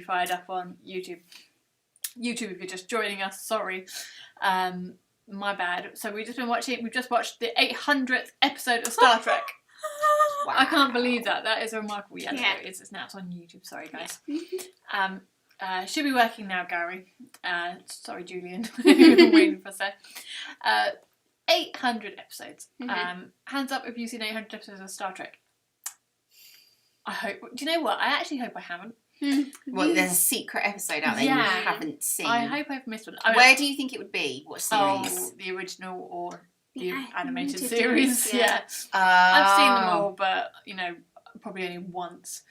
fired up on YouTube. YouTube, if you're just joining us, sorry. My bad. So we've just watched the 800th episode of Star Trek. Wow. I can't believe that. That is remarkable. Yeah, yeah. It's on YouTube. Sorry, guys. Should be working now, Gary. Sorry, Julian. I'm waiting for a sec. 800 episodes. Hands up if you've seen 800 episodes of Star Trek. I hope. Do you know what? I actually hope I haven't. Well, there's a secret episode out there you haven't seen. I hope I've missed one. Where do you think it would be? What series? The original or the animated series? Yeah. I've seen them all, but probably only once.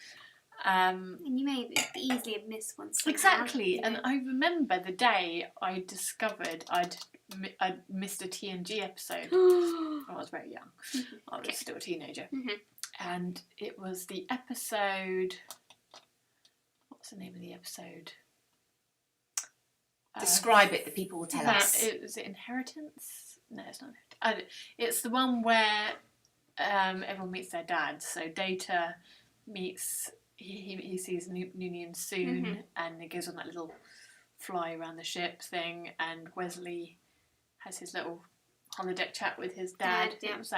And you may easily have missed one. Exactly. And I remember the day I discovered I'd missed a TNG episode. I was very young. I was still a teenager. And it was the episode... What's the name of the episode? Describe it, the people will tell us. Was it Inheritance? No, it's not. It's the one where everyone meets their dad. So Data meets... He sees Noonien soon, and he goes on that little fly around the ship thing, and Wesley has his little holodeck chat with his dad. It was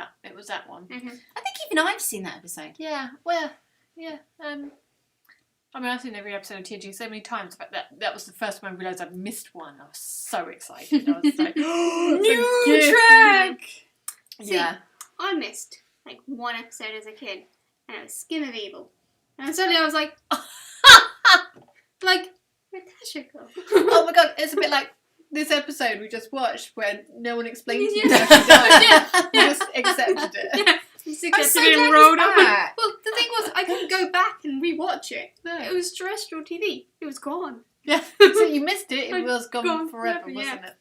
that one. I think even I've seen that episode. Yeah, well, yeah. I mean, I've seen every episode of TNG so many times, but that was the first time I realised I'd missed one. I was so excited. I was like, new track! Yeah. I missed like one episode as a kid, and it was Skin of Evil. And suddenly I was like, where'd that shit go? Oh my god, it's a bit like this episode we just watched where no one explained to you how she died. You just accepted it. Yeah. I'm so glad rolled back. Well, the thing was, I couldn't go back and rewatch it. No. It was terrestrial TV. It was gone. Yeah, so you missed it. It was gone forever, wasn't it?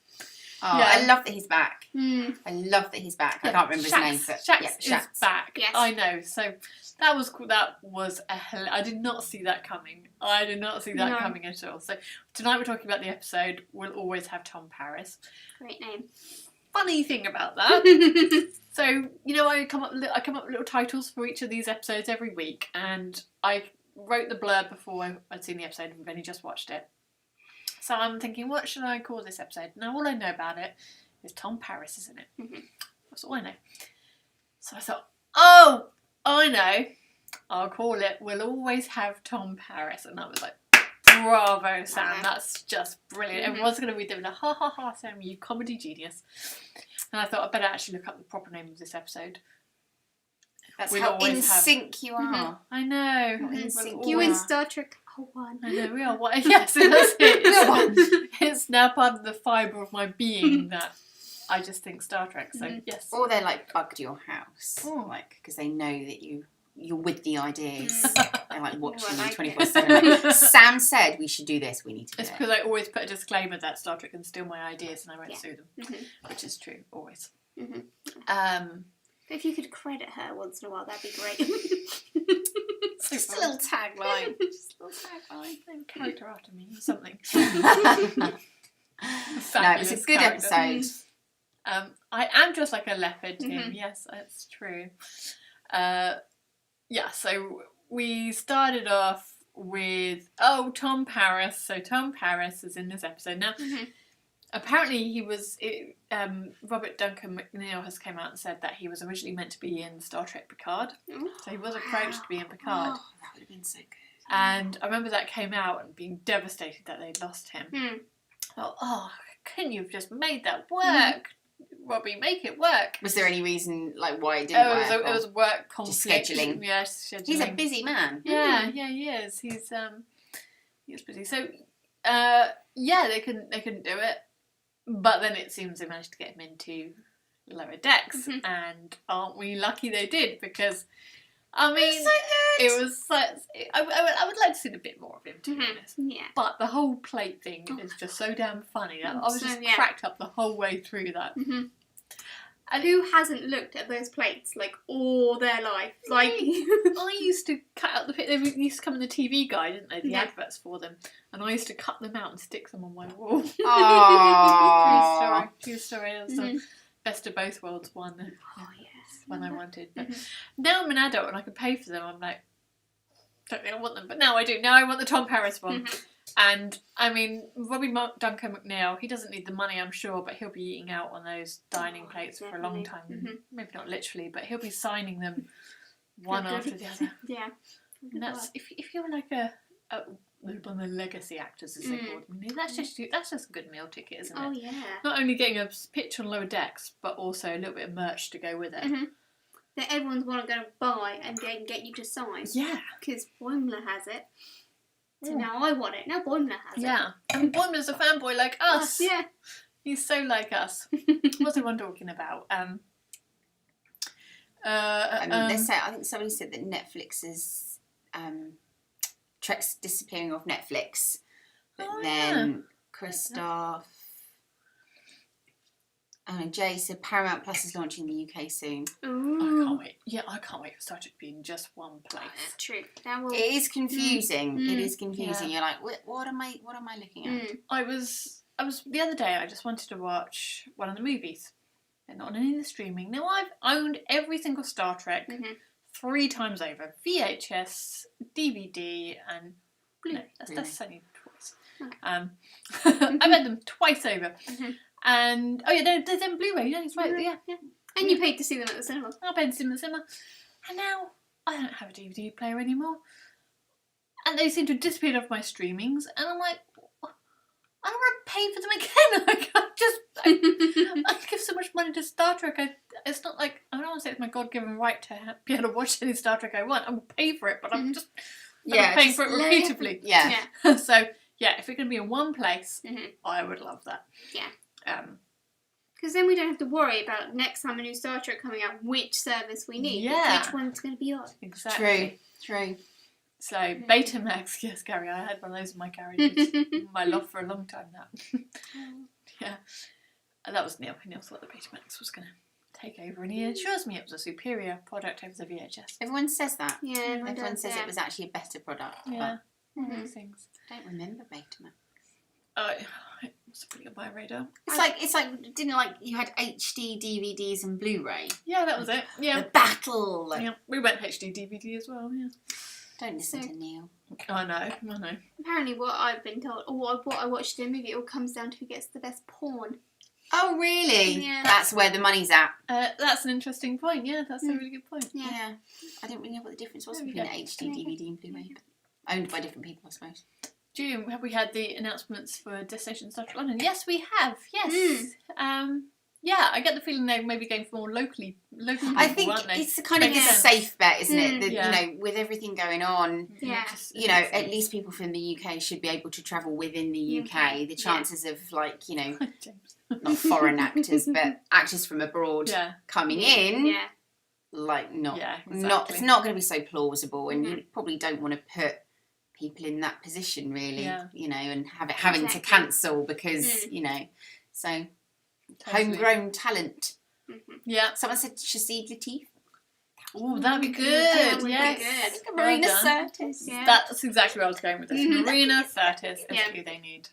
Oh, yeah. I love that he's back. I love that he's back. I can't remember his name, but Shax is back. Yes. I know. So that was cool. I did not see that coming. Coming at all. So tonight we're talking about the episode. We'll always have Tom Paris. Great name. Funny thing about that. So I come up with little titles for each of these episodes every week, and I wrote the blurb before I'd seen the episode. We've only just watched it. So I'm thinking, what should I call this episode? Now, all I know about it is Tom Paris, isn't it? That's all I know. So I thought, oh, I know. I'll call it We'll Always Have Tom Paris. And I was like, bravo, Sam. That's just brilliant. Everyone's going to be doing a ha ha ha, Sam, you comedy genius. And I thought I'd better actually look up the proper name of this episode. That's how in sync you are. I know. In sync. You in Star Trek. One. I know, we are one. Yes, that's it. It's now part of the fibre of my being that I just think Star Trek. So yes. Or they're like bugged your house, because they know that you're with the ideas. They're like watching you 24/7. Sam said we should do this. We need to do it. It's because I always put a disclaimer that Star Trek can steal my ideas and I won't sue them, which is true always. If you could credit her once in a while, that'd be great. Just a little tagline. Character after me or something. No, it's a good episode. I am just like a leopard, Tim. Yes, that's true. So we started off with Tom Paris. So Tom Paris is in this episode now. Apparently he was... Robert Duncan McNeil has come out and said that he was originally meant to be in Star Trek Picard. So he was approached to be in Picard. Oh, that would have been so good. And I remember that came out and being devastated that they'd lost him. I thought, couldn't you have just made that work? Robbie, make it work. Was there any reason why it didn't work? It was work conflict. Just scheduling. Yeah, scheduling. He's a busy man. Yeah, he is. He's busy. So they couldn't do it. But then it seems they managed to get him into lower decks, and aren't we lucky they did? Because I mean, it was so good. I would like to see a bit more of him, to be honest. Yeah. But the whole plate thing is just so damn funny. I was just cracked up the whole way through that. And who hasn't looked at those plates all their life? Like I used to cut out they used to come in the TV guide, didn't they? The adverts for them, and I used to cut them out and stick them on my wall. True story. It was the best of both worlds one. One I wanted. But now I'm an adult and I can pay for them. I'm like, don't think I want them, but now I do. Now I want the Tom Paris one. Mhm. And I mean, Robbie Duncan McNeil, he doesn't need the money, I'm sure, but he'll be eating out on those dining plates for a long time. Mhm. Maybe not literally, but he'll be signing them one after the other. Yeah. And that's if you're like one of the legacy actors, as they call them, that's just a good meal ticket, isn't it? Oh yeah. Not only getting a pitch on Lower Decks, but also a little bit of merch to go with it. Mhm. That everyone's want to go buy and get you to sign. Yeah. Because Boimler has it. So Yeah. now I want it. Now Boimler has it. Yeah. And Boimler's a fanboy like us. Yeah. He's so like us. What's everyone talking about? They say, I think somebody said that Netflix is Trek's disappearing off Netflix, but then Christoph. Jay said Paramount Plus is launching in the UK soon. Ooh. I can't wait. Yeah, I can't wait for Star Trek to be in just one place. True. That will. It is confusing. It is confusing. Yeah. You're like, what am I looking at? I was the other day. I just wanted to watch one of the movies, and not on any of the streaming. Now I've owned every single Star Trek 3 times over: VHS, DVD, and Blu-ray. No, that's only twice. Okay. I've had them twice over. Mhm. And there's them Blu-ray. Yeah, that's right. Yeah. And you paid to see them at the cinema. I paid to see them in the cinema, and now I don't have a DVD player anymore. And they seem to have disappeared off my streamings, and I'm like, I don't want to pay for them again. I give so much money to Star Trek. It's not like, I don't want to say it's my God-given right to be able to watch any Star Trek I want. I'm going to pay for it, but I'm just paying for it repeatedly. Yeah. So, yeah, if it can be in one place, I would love that. Yeah. Because then we don't have to worry about next time a new Star Trek coming out, which service we need. Yeah. Which one's going to be on. Exactly. True. So, Betamax, yes, Gary, I had one of those in my garage. My love for a long time now. Yeah. And that was Neil. Neil thought the Betamax was going to take over, and he assures me it was a superior product over the VHS. Everyone says that. Yeah, Everyone says it was actually a better product. Yeah. But One of those things. I don't remember Betamax. It was pretty on my radar. It's like didn't you had HD DVDs and Blu-ray. Yeah, that was it. Yeah. The battle. Yeah. We went HD DVD as well, yeah. Don't listen to Neil. I know. Apparently what I've been told, or what I watched in the movie, it all comes down to who gets the best porn. Oh, really? Yeah. That's where the money's at. That's an interesting point. Yeah, that's a really good point. Yeah. I didn't really know what the difference was There we between go. HD, DVD and Blu-ray. But owned by different people, I suppose. June, have we had the announcements for Destination Star Trek London? Yes, we have. Yes. Yeah, I get the feeling they're maybe going for more local people, I think aren't they? it's kind of a Makes sense. safe bet, isn't it? That, Yeah. You know, with everything going on, Yeah. you know, at least people from the UK should be able to travel within the UK. The chances of, like, you know, James. not foreign actors, but actors from abroad Yeah. coming in, Yeah. like, not, Yeah, not, exactly. it's not going to be so plausible, and you probably don't want to put people in that position, really, Yeah. you know, and having to Exactly. cancel because, you know, so Totally. homegrown talent. Yeah. Someone said Shazid Latif. Oh, that'd be good. That would be Yes. good. Well Marina done. Sirtis. Yeah. That's exactly where I was going with this. Marina Sirtis is Yeah. who they need.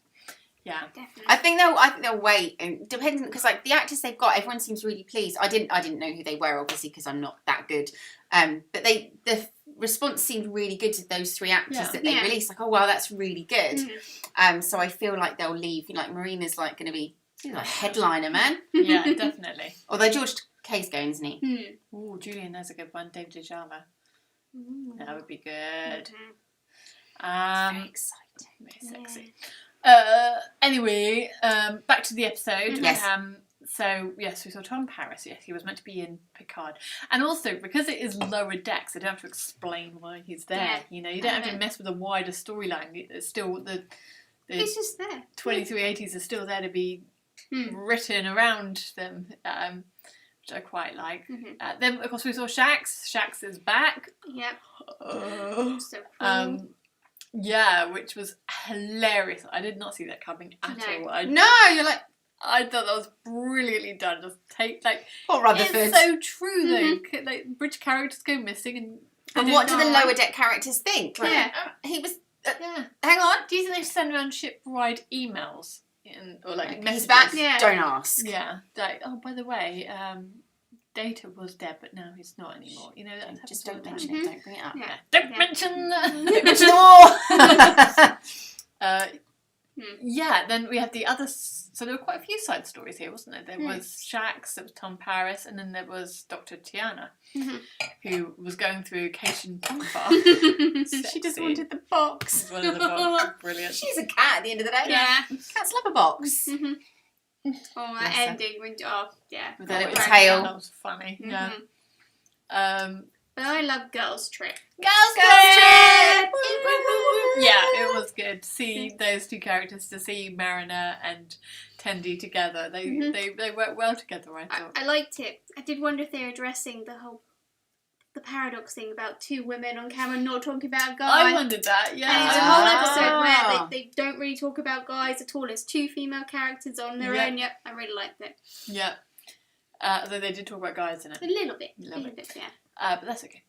Yeah. Definitely. I think they'll wait, and depending, because like the actors they've got, everyone seems really pleased. I didn't know who they were, obviously, because I'm not that good. But the response seemed really good to those 3 actors that they released. Like, oh wow, that's really good. So I feel like they'll leave. Like Marina's like going to be a headliner, man. Yeah, definitely. Although George Kay's going, isn't he? Oh, Julian, there's a good one. David Ajama. That would be good. Very exciting. Very sexy. Anyway, back to the episode. Yes. So, yes, we saw Tom Paris. Yes, he was meant to be in Picard. And also, because it is Lower Decks, they don't have to explain why he's there. Yeah. You know, you don't have to mess with the wider storyline. It's still the He's just there. 2380s are still there to be written around them, which I quite like. Then, of course, we saw Shax. Shax is back. Yep. So cool. Yeah, which was hilarious. I did not see that coming at No. all. No, you're like, I thought that was brilliantly done. Just take, like, poor Rutherford. it's so true though. Like, British characters go missing, and And what do the Lower Deck characters think? Like, Yeah. he was. Yeah. Hang on. Do you think they send around shipwide emails or like He's messages? back. Yeah. Don't ask. Yeah. Like, oh, by the way, Data was dead, but now he's not anymore. You know, that Just happens don't all the mention time. it. Don't bring it up. Yeah. Don't mention that. Don't mention them all. Yeah, then we had the other. So there were quite a few side stories here, wasn't there? There was Shax, there was Tom Paris, and then there was Dr. Tiana, who was going through Cation Tonfa. She just wanted the box. One of the box. Brilliant. She's a cat at the end of the day. Yeah. Cats love a box. Oh, that ending when yeah. With their little Right. tail. That was funny. Yeah. But I love Girls Trip. Girls trip! Yeah, it was good to see those two characters, to see Mariner and Tendi together. They worked well together, I thought. I liked it. I did wonder if they were addressing the paradox thing about two women on camera not talking about guys. I wondered that, yeah. And it's a whole episode where they don't really talk about guys at all. It's two female characters on their own. Yep, I really liked it. Yeah. Though they did talk about guys in it. A little bit, yeah. But that's okay.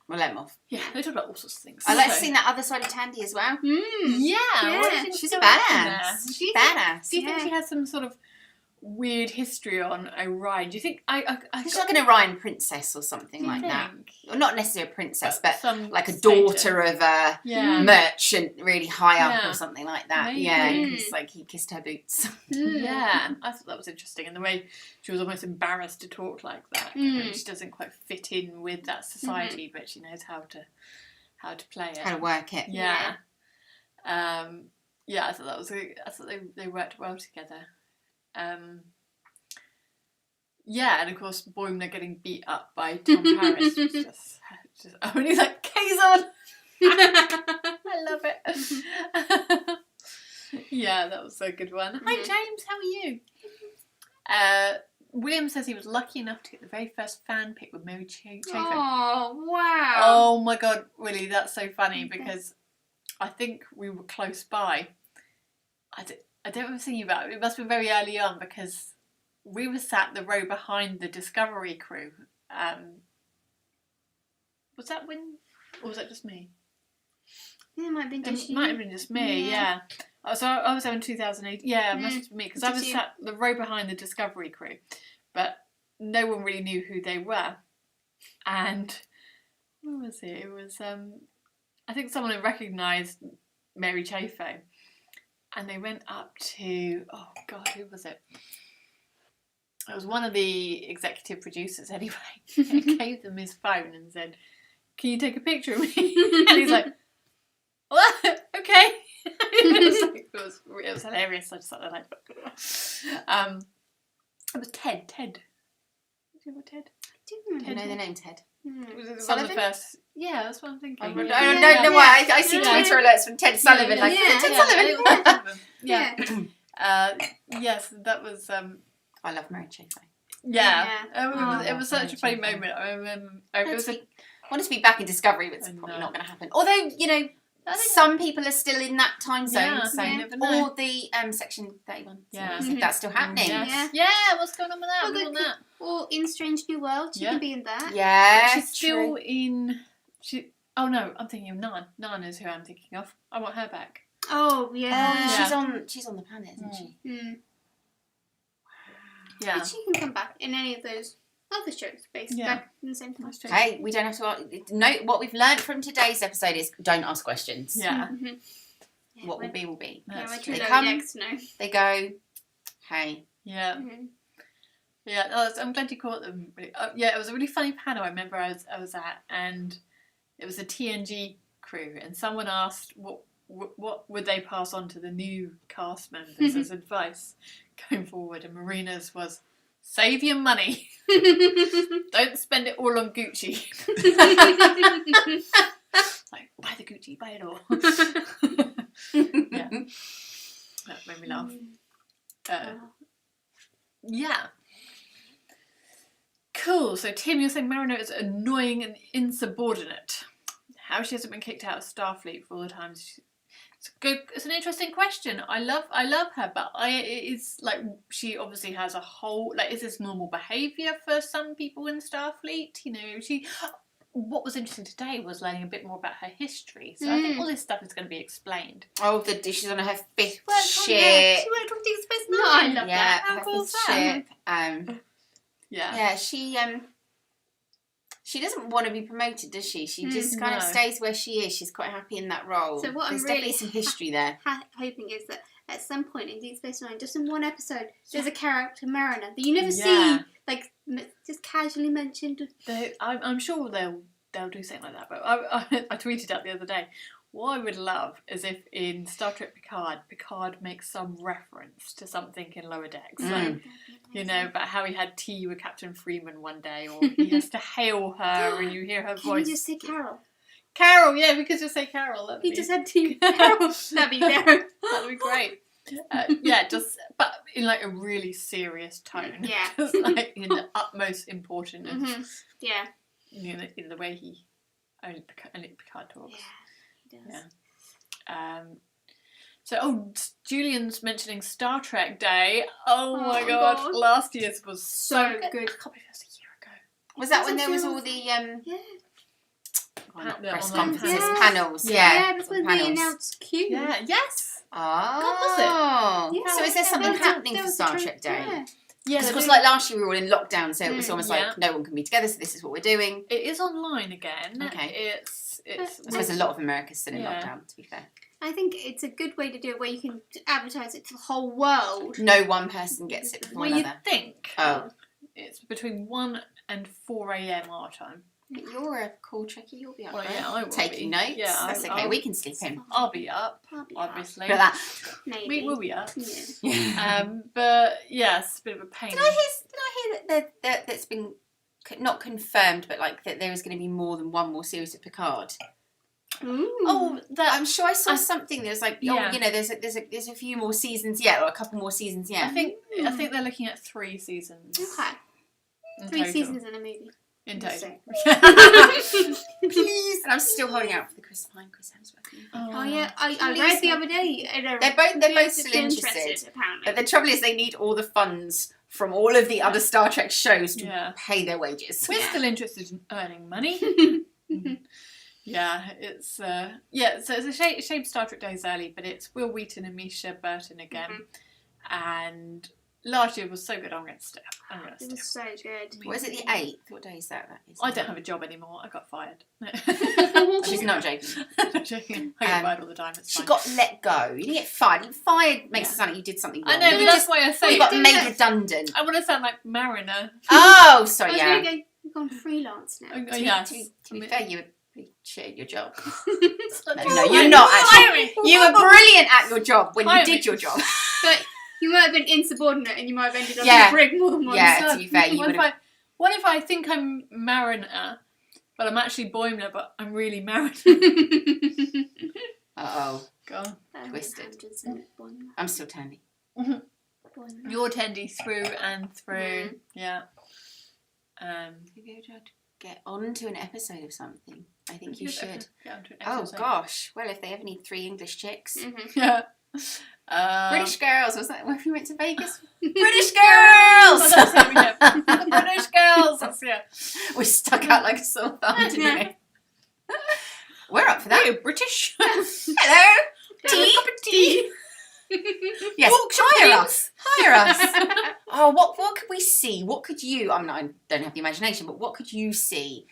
We'll let them off. Yeah, they talk about all sorts of things. I like seeing that other side of Tandy as well. Yeah, what do you think She's a going on there? badass. She's badass. Do you think she has some sort of weird history on Orion? Do you think She's like an Orion princess or something like that. Well, not necessarily a princess, but some like a status. daughter of a merchant really high up or something like that. Maybe. Yeah, because like he kissed her boots. Yeah, I thought that was interesting, and the way she was almost embarrassed to talk like that. And she doesn't quite fit in with that society, but she knows how to play it, How to work it. Yeah. I thought that was. I thought they worked well together. Yeah, and of course Boimler getting beat up by Tom Paris was just and he's like, Kazon! I love it. Yeah, that was a good one. Hi James, how are you? William says he was lucky enough to get the very first fan pic with Mary Chaffin. Oh, wow. Oh my god, Willie, that's so funny because I think we were close by. I don't remember thinking about it. It must have been very early on because we were sat the row behind the Discovery crew. Was that when, or was that just me? Yeah, it might have been just you. Might have been just me, yeah. So I was there in 2008. Yeah, it must have been me because I was sat the row behind the Discovery crew, but no one really knew who they were. And what was it? It was I think someone had recognised Mary Chaffin. And they went up to, oh God, who was it? It was one of the executive producers anyway. He gave them his phone and said, can you take a picture of me? And he's like, what? Okay. it was hilarious. I just thought like, it was Ted. Do you remember Ted? I I know the name Ted. It was one of Sullivan? the first. Yeah, that's what I'm thinking. I don't know why. I see Twitter alerts from Ted Sullivan. Ted Sullivan. Yes, that was. I love Mary Chaffin. It was such a funny moment. I remember. I wanted to be back in Discovery, but it's probably not going to happen. Although, you know, some people are still in that time zone, or the Section 31. So that's still happening. Yeah, what's going on with that? Well, that? Or in Strange New World, she can be in that. Yeah, she's still in. Oh no, I'm thinking of Nan. Nan is who I'm thinking of. I want her back. Oh yeah. She's on the planet, isn't she? Yeah. But she can come back in any of those other shows, basically, back in the same time. Hey, we don't have to. No, what we've learned from today's episode is don't ask questions. Yeah. What will be, will be. They come, they go, hey. Yeah. Yeah, I'm glad you caught them. It was a really funny panel I remember I was at, and it was a TNG crew, and someone asked what would they pass on to the new cast members as advice going forward, and Marina's was, save your money. Don't spend it all on Gucci. Like, buy the Gucci, buy it all. Yeah. That made me laugh. Yeah. Cool. So Tim, you're saying Mariner is annoying and insubordinate. How she hasn't been kicked out of Starfleet for all the times. It's an interesting question. I love her, but it's like she obviously has a whole is this normal behaviour for some people in Starfleet? You know, what was interesting today was learning a bit more about her history. So I think all this stuff is going to be explained. Oh, she's on her fifth ship. She worked on Deep Space Nine. I love that. How cool is that? Yeah, she doesn't want to be promoted, does she? She just kind of stays where she is. She's quite happy in that role. So what There's I'm really definitely some history there. hoping is that at some point in Deep Space Nine, just in one episode, there's a character, Mariner, that you never see, like, just casually mentioned. I'm sure they'll do something like that. But I tweeted out the other day, what I would love is if in Star Trek Picard makes some reference to something in Lower Decks. Like, you know, about how he had tea with Captain Freeman one day, or he has to hail her and you hear her voice. Can you just say Carol? Carol, yeah, we could just say Carol. He just had tea with Carol. That'd be there. That'd be great. But in like a really serious tone. Yeah. Just like in the utmost importance. Mm-hmm. Yeah. You know, in the way he only Picard talks. Yeah, he does. Yeah. So, Julian's mentioning Star Trek Day. Oh my god. Last year's was so good. I can't believe it was a year ago. Was that when there was all the press conferences, panels? Yeah, that's when they announced Q. Yeah, yes. Oh. Yeah, so is there something happening for Star Trek Day? Yeah. Because it was like last year we were all in lockdown, so it was almost like no one can be together, so this is what we're doing. It is online again. Okay. I suppose a lot of America's still in lockdown, to be fair. I think it's a good way to do it where you can advertise it to the whole world. No one person gets it before another. Well, you think. Oh. It's between 1 and 4 a.m. our time. You're a cool Trekkie, you'll be up there. Yeah, I will taking notes. Yeah, that's okay, we can sleep in. I'll be up, obviously. Look at that. Maybe. We will be up. Yeah. But yes, a bit of a pain. Did I hear that it's been not confirmed, but like that there is going to be more than one more series of Picard? Ooh. Oh, I'm sure I saw something that was like, you know, there's a few more seasons yet, or a couple more seasons yet. I think they're looking at 3 seasons. Okay. 3 seasons in a movie. In total. Please. And I'm still holding out for the Chris Hemsworth. Oh yeah, I read the other day. They're both still interested. Apparently. But the trouble is they need all the funds from all of the other Star Trek shows to pay their wages. We're still interested in earning money. Yeah, it's so it's a shame Star Trek Day is early, but it's Will Wheaton and Misha Burton again, and last year was so good. I'm going to stay. It was so good. What is it, the 8th? What day is that? I don't have a job anymore. I got fired. She's not joking. I'm not joking. I get fired all the time. It's she fine. got let go. You didn't get fired. Fired makes it sound like you did something wrong. I know, but that's why I say you got made redundant. I want to sound like Mariner. Oh, sorry, You've gone freelance now. To be fair, you were pretty shit at your job. No, you're not actually. You were brilliant at your job when you did your job. But you might have been insubordinate and you might have ended up in the brig more than once. Yeah, to be fair, you would have... What if I think I'm Mariner, but I'm actually Boimler, but I'm really Mariner? Uh-oh. God. Twisted. I'm still Tandy. You're Tandy through and through. Yeah. Have you ever tried to get onto an episode of something? I think you should. Get onto an oh, episode. Gosh. Well, if they ever need 3 English chicks. Yeah. British Girls, was that when we went to Vegas? British Girls! British Girls! We stuck out like a sore thumb, didn't we? We're up for that. Hey, British. Hello! Tea? Cup of tea. Yes, hire us. Oh, what could we see? What could you, I don't have the imagination, but what could you see?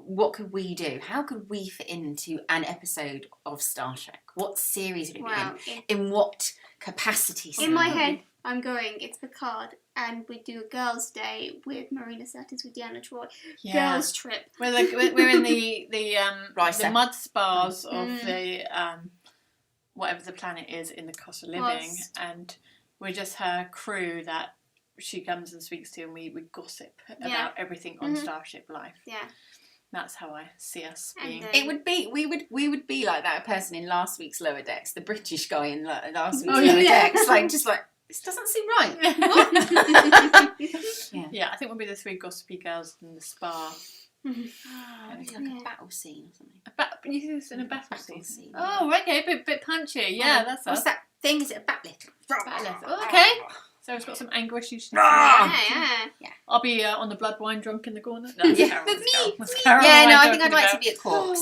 What could we do? How could we fit into an episode of Star Trek? What series would it be in? In what capacity? In my head, I'm going, it's Picard, and we do a girls' day with Marina Sirtis with Deanna Troi. Yeah. Girls' trip. We're in the mud spas of the whatever the planet is in the cost of living, and we're just her crew that she comes and speaks to, and we gossip about everything on Starship Life. Yeah. That's how I see us being. It would be we would be like that person in last week's Lower Decks, the British guy in last week's Lower Decks, just like this doesn't seem right. What? Yeah, I think we'll be the 3 gossipy girls in the spa. Maybe like a battle scene or something. You think it's in a battle scene? Oh, okay, a bit punchy. Yeah, that's what's that thing? Is it a batleth? Oh, okay. Sarah's got some anger issues. Yeah. I'll be on the blood wine drunk in the corner. No, that's Carol. That's me. I think I'd like to be a corpse.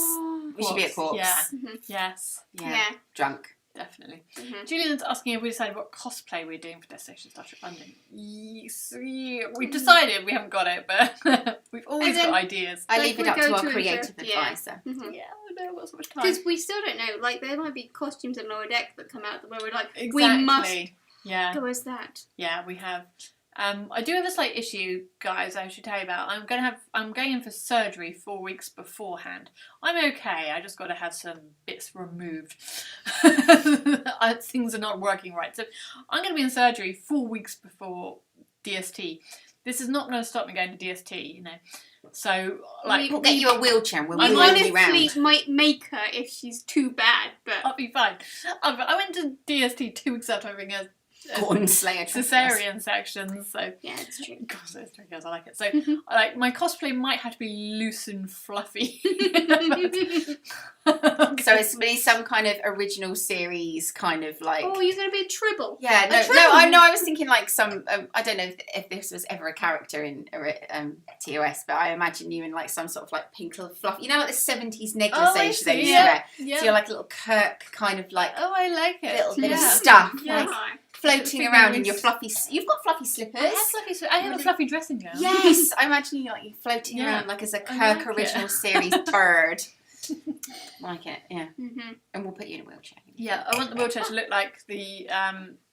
We should be a corpse. Yeah. Yes. Yeah. Drunk. definitely. Mhm. Julian's asking if we decided what cosplay we're doing for Destination Starship London. Yes, we've decided. We haven't got it, but we've always got ideas. I Like, leave it we up go to our to creative interest, yeah. advisor. Mhm. Yeah, I know, what's so much time. Because we still don't know. Like, there might be costumes in Lower Deck that come out where we're like, Exactly. we must Yeah. go as that. Yeah, we have. I do have a slight issue, guys. I should tell you about. I'm going in for surgery 4 weeks beforehand. I'm okay. I just got to have some bits removed. Things are not working right, so I'm going to be in surgery 4 weeks before DST. This is not going to stop me going to DST, you know. So, like, We'll get you a wheelchair and we'll I wheel you honestly round. might make her if she's too bad, but I'll be fine. I went to DST 2 weeks after having a Corn Slayer cesarean section, so yeah, it's true. God, those Trekkie Girls, I like it. So, like, my cosplay might have to be loose and fluffy. So it's going to be some kind of original series, kind of like. Oh, you're going to be a tribble. Yeah, no, I was thinking like some. I don't know if this was ever a character in TOS, but I imagine you in like some sort of like pink little fluff. You know, like the 70s negligee they used to wear. Yeah. So you're like a little Kirk kind of like Oh, I like it. little bit of Yeah. stuff, Yeah. like floating around in your fluffy. You've got fluffy slippers. I have a fluffy dressing gown. Yes, I imagine you like you're floating Yeah. around like as a I Kirk like original it. series bird. Like it, yeah. Mm-hmm. And we'll put you in a wheelchair. Yeah, I want the wheelchair to look like the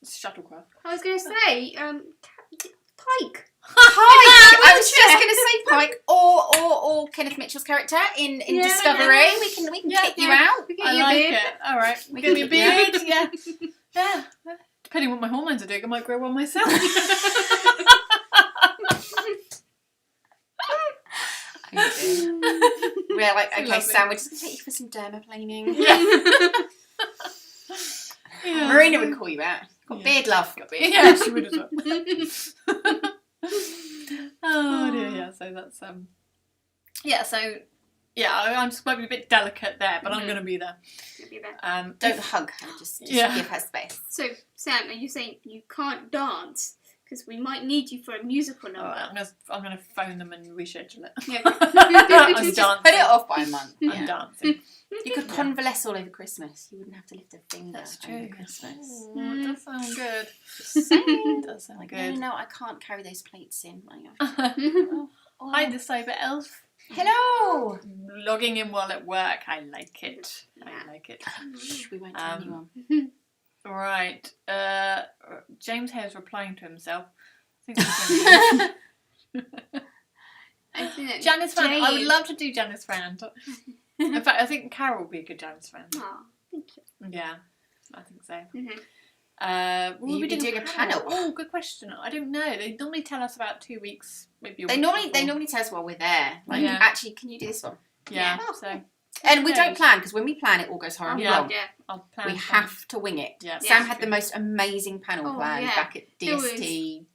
shuttlecraft. I was going to say, Pike. Pike! I was just going to say Pike or Kenneth Mitchell's character in Yeah, Discovery. yeah. We can Yeah, kick you yeah. out. We get I you a like beard. it. All right, We give me a can get beard. Yeah, yeah. Depending on what my hormones are doing, I might grow one myself. We're like, So okay, lovely. Sam, we're just going to take you for some dermaplaning. Yeah. Marina would call you out. Got Yeah. beard love. Yeah, she would as well. Oh dear, yeah. So that's yeah. So yeah, I'm just might be a bit delicate there, but I'm going to be there. It'll be better. Don't hug her, just Yeah. give her space. So, Sam, are you saying you can't dance? Because we might need you for a musical All number. right, I'm gonna phone them and reschedule it. Yeah. I'm Just dancing. put it off by a month. I'm Yeah. dancing. You could convalesce all over Christmas. You wouldn't have to lift a finger That's over true. Christmas. Oh, it does sound good. Saying. Does sound Like, good. no, I can't carry those plates in. Like, Hi, the Cyber Elf. hello. Logging in while at work. I like it. Yeah. I like it. Shh, we won't tell anyone. Right. James Hare's replying to himself. I think that's I think that Janice Rand. I would Jane- love to do Janice Rand. In fact, I think Carol would be a good Janice Rand. Aw, thank you. Yeah, I think so. Mhm. Will You'd we be do doing a panel. Oh, good question. I don't know. They normally tell us about 2 weeks, maybe. A They week normally before. tell us while we're there. Like, Yeah. actually, can you do this one? Yeah. Yeah. So And we Okay. don't plan because when we plan, it all goes horribly Yeah. wrong. Yeah. I'll plan. We something. have to wing it. Yeah. Sam Yeah. had the most amazing panel Oh, plan yeah. back at It was- DST.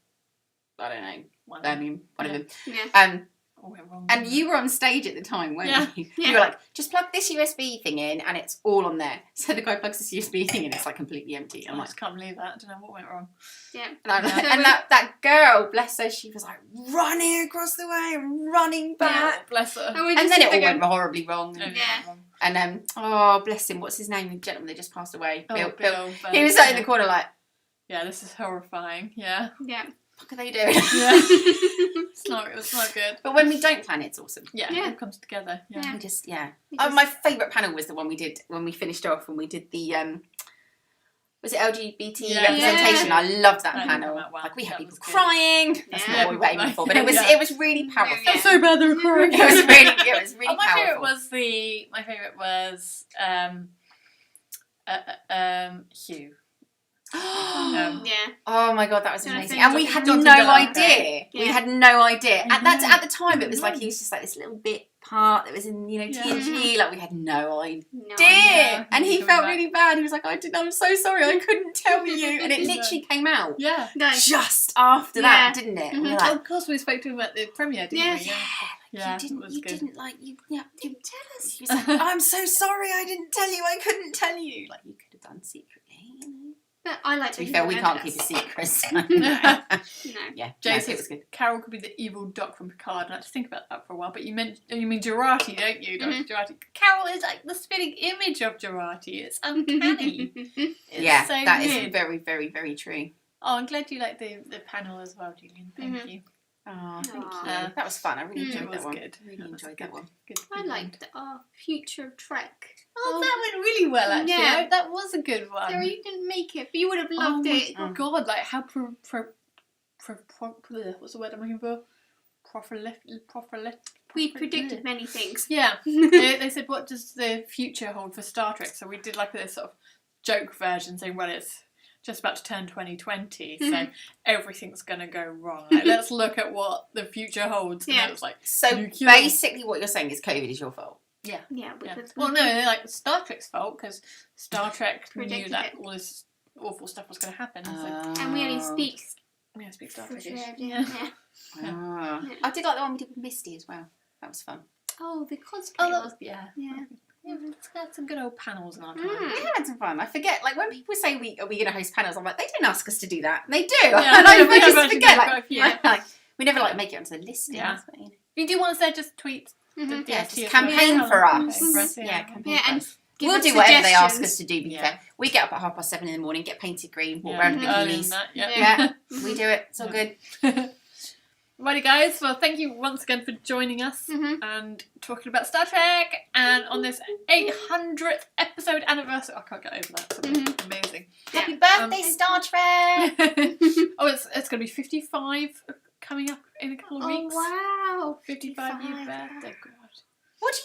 I don't know, One. Birmingham, one Yeah. of them. Yeah. Oh, went wrong. And you were on stage at the time, weren't Yeah. you? Yeah. You were like, just plug this USB thing in and it's all on there. So the guy plugs this USB thing in, it's like completely empty. I I'm like, just can't believe that. I don't know what went wrong. Yeah. and, I'm like, So and that girl, bless her, she was like running across the way and running back. Oh, bless her. And, we And just then it all sit there went horribly wrong. Oh, And, Yeah. wrong. oh, bless him, what's his name? The gentleman that just passed away. Oh, Bill. Bill. He was sat in the corner like, Yeah, this is horrifying. Yeah. Yeah. what are they doing? Yeah. It's not good. But when we don't plan, it's awesome. Yeah, Yeah. it all comes together. Yeah. Yeah. We just, yeah. We Oh, just- my favourite panel was the one we did when we finished off and we did the was it LGBT Yeah. representation? Yeah. I loved that That panel. did come out well. Like we had That people was good. crying. That's Yeah. not what we were aiming for, but it was Yeah. it was really powerful. Yeah. It's so bad they were crying. It was really Oh, my powerful. favourite was Hugh. Yeah. Oh my god, that was Jonathan- amazing, and we had Jonathan no Dillon. idea. We Yeah. had no idea at that No. at the time. It was like No. he was just like this little bit part that was in Yeah. TNG. Like we had no idea. No. Yeah. And he Coming felt back. really bad. He was like, I'm so sorry, I couldn't tell you. And it Yeah. literally came out Yeah. No. just after that, Yeah. didn't it? Mhm. We were Oh, like, of course, we spoke to him at the premiere, didn't Yeah. we? Yeah, you didn't, it was you good. didn't like, you didn't tell us. He was like, I'm so sorry, I didn't tell you, I couldn't tell you. Like, you could have done secretly, you know. But I like To be fair, we can't keep a secret. So. No. Yeah, Jay no, says it was good. Carol could be the evil Doc from Picard. And I had to think about that for a while. But you mean Jurati, don't you? Dr. Jurati. Carol is like the spitting image of Jurati. It's uncanny. It's Yeah, so that weird. is very, very, very true. Oh, I'm glad you liked the panel as well, Julian. Thank you. Oh, thank Aw. you. That was fun. I really It enjoyed was that one. good. Really That was enjoyed good. that one. Good. I liked our future of Trek. Oh, that went really well, actually. Yeah. That was a good one. Sarah, you didn't make it, but you would have loved it. Oh my god, like how what's the word I'm looking for? We predicted many things. Yeah. they said, what does the future hold for Star Trek? So we did like this sort of joke version saying, well, it's just about to turn 2020, so everything's going to go wrong. Like, let's look at what the future holds. And it was like, So nuclear. basically what you're saying is COVID is your fault. Yeah. Yeah, because Well, no, they're like Star Trek's fault because Star Trek knew Predicted that it. all this awful stuff was going to happen. So and we only speak. we have to speak Star for Trek. sure, Yeah. Ah. I did like the one we did with Misty as well. That was fun. Oh, the cosplay. Oh, that was, was, yeah. yeah. Yeah, it's got some good old panels in our time. We had some fun. I forget, like when people say are we going to host panels, I'm like, they didn't ask us to do that. And they do. Yeah, and I we have just actually forget. done Like, quite a few. like, we never like make it onto the listings. Yeah. But, you know. If you do want to say, just tweet. Mhm. Yeah, DST just as campaign well. for us. Campaign for us, Yeah, campaign Yeah, for and us. give We'll us do whatever they ask suggestions. us to do, be Yeah. fair. We get up at 7:30 in the morning, get painted green, walk Yeah. around in Early in bikinis. that, yeah. Yeah, we do it. It's all Yeah. good. Righty guys, well thank you once again for joining us Mhm. and talking about Star Trek and on this 800th episode anniversary. I can't get over that. It's amazing. Happy birthday, Star Trek! Oh, it's going to be 55 coming up in a couple of weeks. Oh wow! 55 year 55. birthday. God. What do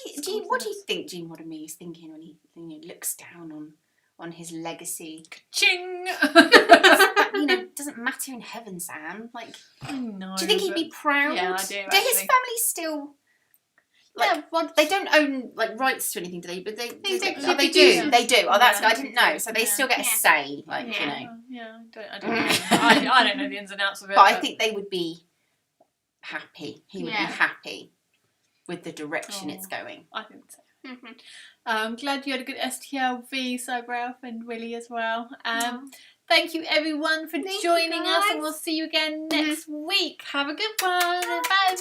you think Gene Roddenberry is thinking when he looks down on his legacy? Ching! Doesn't matter in heaven, Sam. Like, No, do you think he'd be proud? Yeah, I do, Do his actually. family still? Like, they don't own like rights to anything, do they? But they do. produce. They do. Oh, that's Yeah, I didn't know. So they yeah. still get a say. Like, you know. Yeah, I don't know. I don't know the ins and outs of it. But I think they would be happy. He would Yeah. be happy with the direction it's going. I think so. Mhm. I'm glad you had a good STLV, Cyber and Willie as well. Thank you everyone for Thank you, joining us, and guys. we'll see you again next week. Have a good one. Bye.